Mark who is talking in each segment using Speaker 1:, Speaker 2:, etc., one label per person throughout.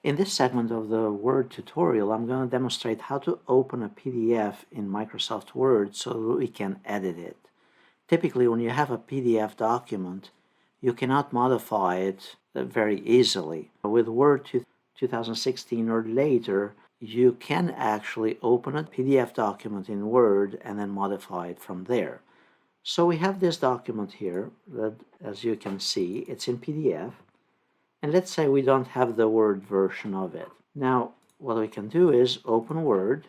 Speaker 1: In this segment of the Word tutorial, I'm going to demonstrate how to open a PDF in Microsoft Word so we can edit it. Typically, when you have a PDF document, you cannot modify it very easily. With Word 2016 or later, you can actually open a PDF document in Word and then modify it from there. So we have this document here that, as you can see, it's in PDF. And let's say we don't have the Word version of it. Now, what we can do is open Word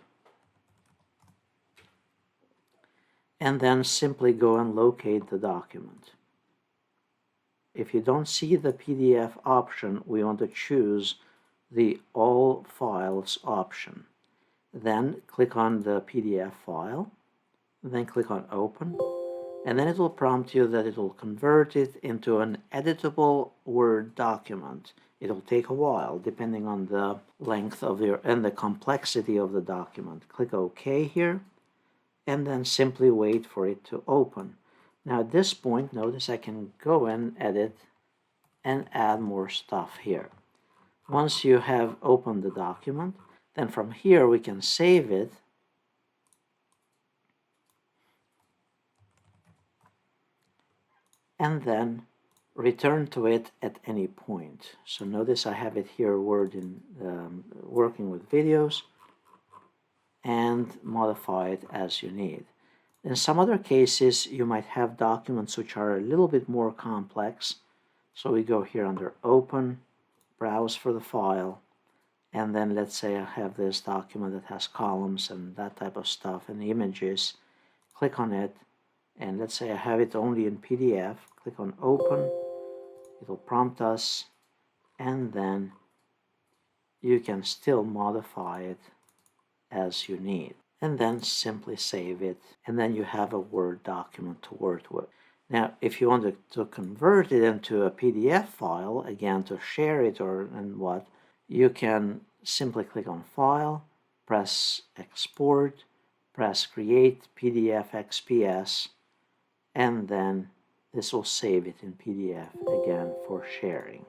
Speaker 1: and then simply go and locate the document. If you don't see the PDF option, we want to choose the All Files option. Then click on the PDF file, then click on Open, and then it will prompt you that it will convert it into an editable Word document. It'll take a while depending on the length of your and the complexity of the document. Click OK here, and then simply wait for it to open. Now at this point, notice I can go and edit and add more stuff here. Once you have opened the document, then from here we can save it and then return to it at any point. So notice I have it here, Word in working with videos, and modify it as you need. In some other cases, you might have documents which are a little bit more complex. So we go here under Open, Browse for the file, and then let's say I have this document that has columns and that type of stuff and images. Click on it, and let's say I have it only in PDF. Click on Open, it'll prompt us, and then you can still modify it as you need. And then simply save it, and then you have a Word document to work with. Now, if you want to convert it into a PDF file, again, to share it you can simply click on File, press Export, press Create PDF XPS, and then this will save it in PDF again for sharing.